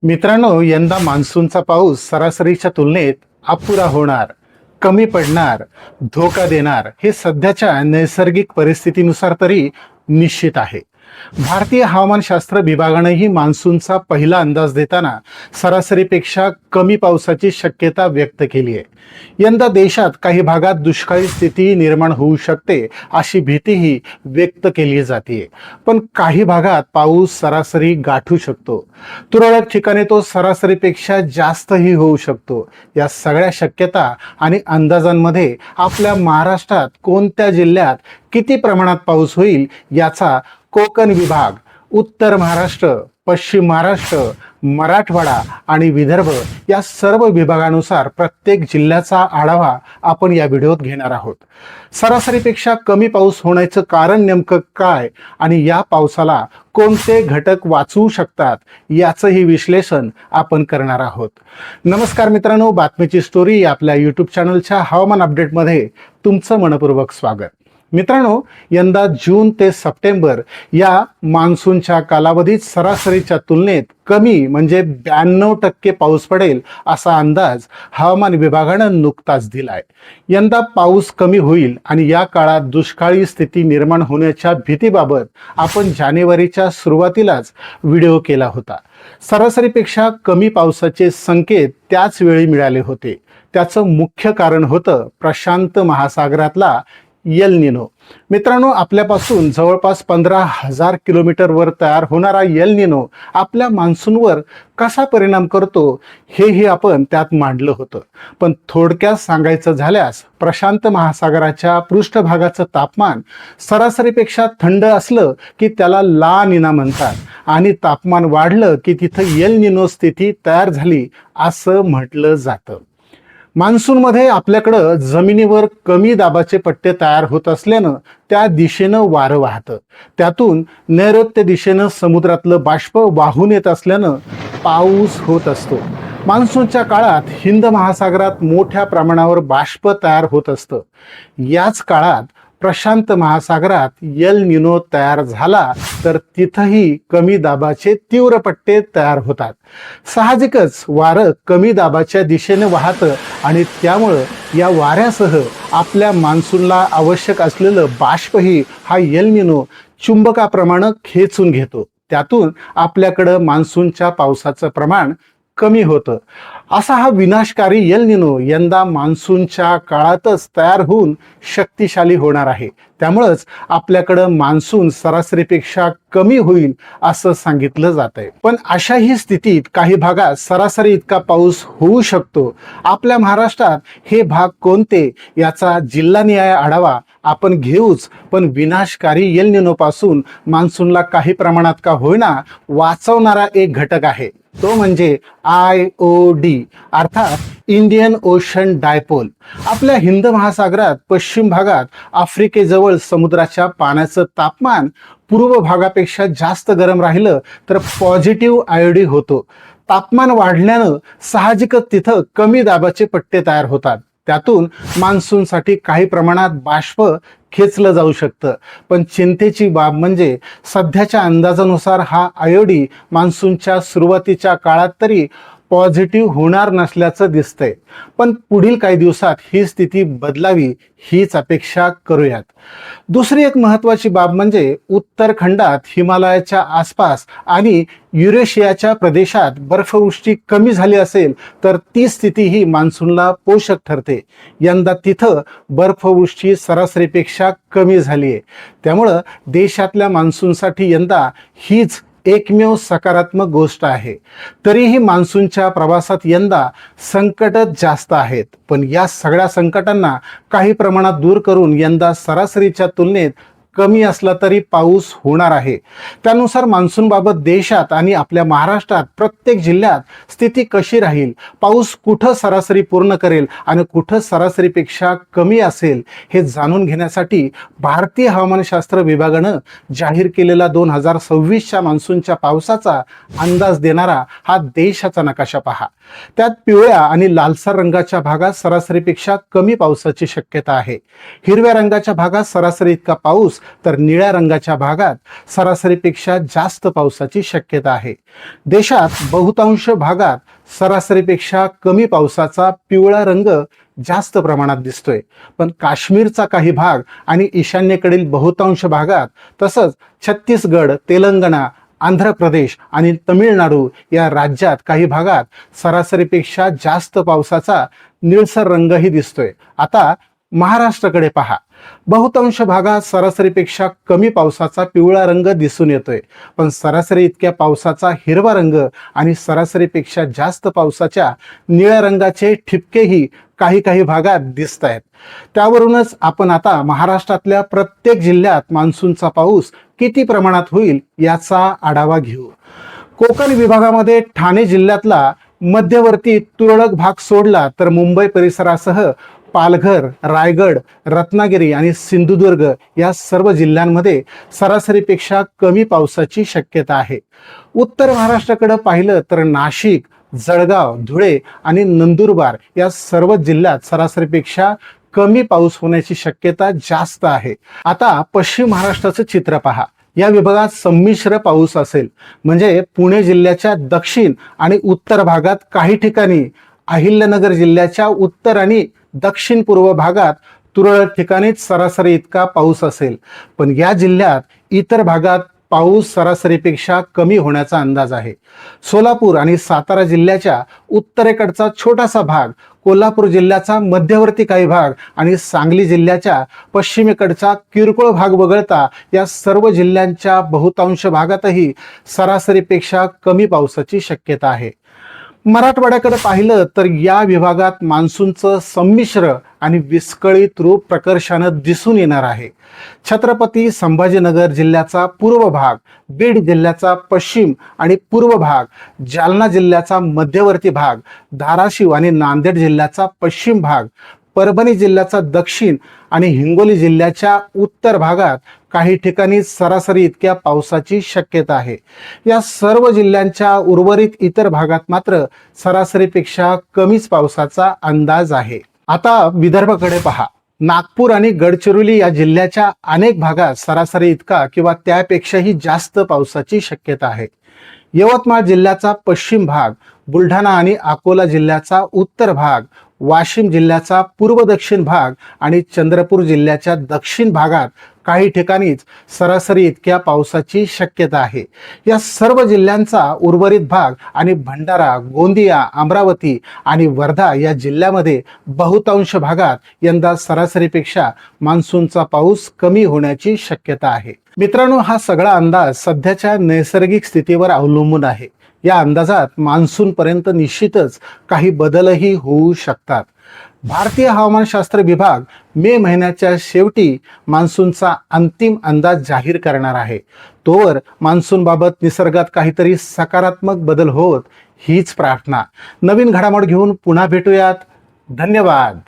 मित्रांनो, यंदा मान्सूनचा पाऊस सरासरीच्या तुलनेत अपुरा होणार, कमी पडणार, धोका देणार हे सध्याच्या नैसर्गिक परिस्थितीनुसार तरी निश्चित आहे. भारतीय हवामानशास्त्र विभागानेही मान्सूनचा पहिला अंदाज देताना सरासरीपेक्षा कमी पावसाची शक्यता व्यक्त केली आहे. यंदा देशात काही भागात दुष्काळी स्थिती निर्माण होऊ शकते अशी भीतीही व्यक्त केली जाते. पण काही भागात पाऊस सरासरी गाठू शकतो. तुरळक ठिकाणी तो सरासरीपेक्षा जास्तही होऊ शकतो. या सगळ्या शक्यता आणि अंदाजांमध्ये आपल्या महाराष्ट्रात कोणत्या जिल्ह्यात किती प्रमाणात पाऊस होईल याचा कोकण विभाग, उत्तर महाराष्ट्र, पश्चिम महाराष्ट्र, मराठवाडा आणि विदर्भ या सर्व विभागानुसार प्रत्येक जिल्ह्याचा आढावा आपण या व्हिडिओत घेणार आहोत. सरासरीपेक्षा कमी पाऊस होण्याचं कारण नेमकं काय आणि या पावसाला कोणते घटक वाचवू शकतात याचंही विश्लेषण आपण करणार आहोत. नमस्कार मित्रांनो, बातमीची स्टोरी आपल्या यूट्यूब चॅनलच्या हवामान अपडेटमध्ये तुमचं मनपूर्वक स्वागत. मित्रांनो, यंदा जून ते सप्टेंबर या मान्सूनच्या कालावधीत सरासरीच्या तुलनेत कमी म्हणजे 92% पाऊस पडेल असा अंदाज हवामान विभागानं नुकताच दिलाय. यंदा पाऊस कमी होईल आणि या काळात दुष्काळी स्थिती निर्माण होण्याच्या भीतीबाबत आपण जानेवारीच्या सुरुवातीलाच व्हिडिओ केला होता. सरासरीपेक्षा कमी पावसाचे संकेत त्याच वेळी मिळाले होते. त्याचं मुख्य कारण होतं प्रशांत महासागरातला एल निनो. मित्रांनो, आपल्यापासून जवळपास 15,000 किलोमीटर वर तयार होणारा एल निनो आपल्या मान्सूनवर कसा परिणाम करतो हेही आपण त्यात मांडलं होतं. पण थोडक्यात सांगायचं झाल्यास, प्रशांत महासागराच्या पृष्ठभागाचं तापमान सरासरीपेक्षा थंड असलं की त्याला ला निना म्हणतात आणि तापमान वाढलं की तिथं एल निनो स्थिती तयार झाली असं म्हटलं जातं. मान्सूनमध्ये आपल्याकडं जमिनीवर कमी दाबाचे पट्टे तयार होत असल्यानं त्या दिशेनं वारं वाहतं. त्यातून नैऋत्य दिशेनं समुद्रातलं बाष्प वाहून येत असल्यानं पाऊस होत असतो. मान्सूनच्या काळात हिंद महासागरात मोठ्या प्रमाणावर बाष्प तयार होत असतं. याच काळात प्रशांत महासागरात एल निनो तयार झाला तर तिथंही कमी दाबाचे तीव्र पट्टे तयार होतात. साहजिकच वारं कमी दाबाच्या दिशेने वाहतं आणि त्यामुळं या वाऱ्यासह आपल्या मान्सूनला आवश्यक असलेलं बाष्पही हा एल निनो चुंबकाप्रमाणे खेचून घेतो. त्यातून आपल्याकडं मान्सूनच्या पावसाचं प्रमाण कमी होतं. असा हा विनाशकारी एल निनो यंदा मान्सूनच्या काळातच तयार होऊन शक्तिशाली होणार आहे. त्यामुळेच आपल्याकडं मान्सून सरासरीपेक्षा कमी होईल असं सांगितलं जात आहे. पण अशाही स्थितीत काही भागात सरासरी इतका पाऊस होऊ शकतो. आपल्या महाराष्ट्रात हे भाग कोणते याचा जिल्हानिहाय आढावा आपण घेऊच. पण विनाशकारी एल निनो पासून मान्सूनला काही प्रमाणात का होईना वाचवणारा एक घटक आहे, तो म्हणजे IOD अर्थात इंडियन ओशन डायपोल. आपल्या हिंद महासागरात पश्चिम भागात आफ्रिकेजवळ समुद्राच्या पाण्याचं तापमान पूर्व भागापेक्षा जास्त गरम राहिलं तर पॉझिटिव्ह IOD होतो. तापमान वाढल्यानं साहजिकच तिथं कमी दाबाचे पट्टे तयार होतात. त्यातून मान्सूनसाठी काही प्रमाणात बाष्प खेचलं जाऊ शकतं. पण चिंतेची बाब म्हणजे सध्याच्या अंदाजानुसार हा IOD मान्सूनच्या सुरुवातीच्या काळात तरी पॉझिटिव्ह होणार नसल्याचं दिसतंय. पण पुढील काही दिवसात ही स्थिती बदलावी हीच अपेक्षा करूयात. दुसरी एक महत्त्वाची बाब म्हणजे उत्तरखंडात हिमालयाच्या आसपास आणि युरेशियाच्या प्रदेशात बर्फवृष्टी कमी झाली असेल तर ती स्थिती ही मान्सूनला पोषक ठरते. यंदा तिथं बर्फवृष्टी सरासरीपेक्षा कमी झाली आहे. त्यामुळं देशातल्या मान्सूनसाठी यंदा हीच एकमेव सकारात्मक गोष्ट आहे. तरीही मान्सूनच्या प्रवासात यंदा संकटच जास्त आहेत. पण या सगळ्या संकटांना काही प्रमाणात दूर करून यंदा सरासरीच्या तुलनेत कमी असला तरी पाऊस होणार आहे. त्यानुसार मान्सूनबाबत देशात आणि आपल्या महाराष्ट्रात प्रत्येक जिल्ह्यात स्थिती कशी राहील, पाऊस कुठं सरासरी पूर्ण करेल आणि कुठं सरासरीपेक्षा कमी असेल हे जाणून घेण्यासाठी भारतीय हवामानशास्त्र विभागानं जाहीर केलेला 2026च्या मान्सूनच्या पावसाचा अंदाज देणारा हा देशाचा नकाशा पहा. त्यात पिवळ्या आणि लालसर रंगाच्या भागात सरासरीपेक्षा कमी पावसाची शक्यता आहे. हिरव्या रंगाच्या भागात सरासरी इतका पाऊस तर निळ्या रंगाच्या भागात सरासरीपेक्षा जास्त पावसाची शक्यता आहे. देशात बहुतांश भागात सरासरीपेक्षा कमी पावसाचा पिवळा रंग जास्त प्रमाणात दिसतोय. पण काश्मीरचा काही भाग आणि ईशान्येकडील बहुतांश भागात, तसंच छत्तीसगड, तेलंगणा, आंध्र प्रदेश आणि तमिळनाडू या राज्यात काही भागात सरासरीपेक्षा जास्त पावसाचा निळसर रंगही दिसतोय. आता महाराष्ट्राकडे पहा. बहुतांश भागात सरासरीपेक्षा कमी पावसाचा पिवळा रंग दिसून येतोय. पण सरासरी इतक्या पावसाचा हिरवा रंग आणि सरासरीपेक्षा जास्त पावसाच्या निळ्या रंगाचे ठिपकेही काही काही भागात दिसत आहेत. त्यावरूनच आपण आता महाराष्ट्रातल्या प्रत्येक जिल्ह्यात मान्सूनचा पाऊस किती प्रमाणात होईल याचा आढावा घेऊ. कोकण विभागामध्ये ठाणे जिल्ह्यातला मध्यवर्ती तुरळक भाग सोडला तर मुंबई परिसरासह पालघर, रायगड, रत्नागिरी आणि सिंधुदुर्ग या सर्व जिल्ह्यांमध्ये सरासरीपेक्षा कमी पावसाची शक्यता आहे. उत्तर महाराष्ट्राकडे पाहिलं तर नाशिक, जळगाव, धुळे आणि नंदुरबार या सर्व जिल्ह्यात सरासरीपेक्षा कमी पाऊस होण्याची शक्यता जास्त आहे. आता पश्चिम महाराष्ट्राचं चित्र पहा. या विभागात संमिश्र पाऊस असेल. म्हणजे पुणे जिल्ह्याच्या दक्षिण आणि उत्तर भागात काही ठिकाणी, अहिल्यानगर जिल्ह्याच्या उत्तर आणि दक्षिण पूर्व भागात तुरळक ठिकाणीच सरासरी इतका पाऊस असेल. पण या जिल्ह्यात इतर भागात पाऊस सरासरीपेक्षा कमी होण्याचा अंदाज आहे. सोलापूर आणि सातारा जिल्ह्याच्या उत्तरेकडचा छोटासा भाग, कोल्हापूर जिल्ह्याचा मध्यवर्ती काही भाग आणि सांगली जिल्ह्याच्या पश्चिमेकडचा किरकोळ भाग वगळता या सर्व जिल्ह्यांच्या बहुतांश भागातही सरासरीपेक्षा कमी पावसाची शक्यता आहे. मराठवाड्याकडे पाहिलं तर या विभागात मान्सूनचं संमिश्र आणि विस्कळीत रूप प्रकर्षानं दिसून येणार आहे. छत्रपती संभाजीनगर जिल्ह्याचा पूर्व भाग, बीड जिल्ह्याचा पश्चिम आणि पूर्व भाग, जालना जिल्ह्याचा मध्यवर्ती भाग, धाराशिव आणि नांदेड जिल्ह्याचा पश्चिम भाग, परभणी जिल्ह्याचा दक्षिण आणि हिंगोली जिल्ह्याच्या उत्तर भागात काही ठिकाणी सरासरी इतक्या पावसाची शक्यता आहे. या सर्व जिल्ह्यांच्या उर्वरित इतर भागात मात्र सरासरीपेक्षा कमीच पावसाचा अंदाज आहे. आता विदर्भाकडे पहा. नागपूर आणि गडचिरोली या जिल्ह्याच्या अनेक भागात सरासरी इतका किंवा त्यापेक्षाही जास्त पावसाची शक्यता आहे. यवतमाळ जिल्ह्याचा पश्चिम भाग, बुलढाणा आणि अकोला जिल्ह्याचा उत्तर भाग, वाशिम जिल्ह्याचा पूर्व दक्षिण भाग आणि चंद्रपूर जिल्ह्याच्या दक्षिण भागात काही ठिकाणीच सरासरी इतक्या पावसाची शक्यता आहे. या सर्व जिल्ह्यांचा उर्वरित भाग आणि भंडारा, गोंदिया, अमरावती आणि वर्धा या जिल्ह्यामध्ये बहुतांश भागात यंदा सरासरीपेक्षा मान्सूनचा पाऊस कमी होण्याची शक्यता आहे. मित्रांनो, हा सगळा अंदाज सध्याच्या नैसर्गिक स्थितीवर अवलंबून आहे. या अंदाजात मान्सून पर्यंत निश्चितच काही बदलही होऊ शकतात. भारतीय हवामानशास्त्र विभाग मे महिन्याच्या शेवटी मान्सूनचा अंतिम अंदाज जाहीर करणार आहे. तोवर मान्सूनबाबत निसर्गात काहीतरी सकारात्मक बदल होत हीच प्रार्थना. नवीन घडामोड घेऊन पुन्हा भेटूयात. धन्यवाद.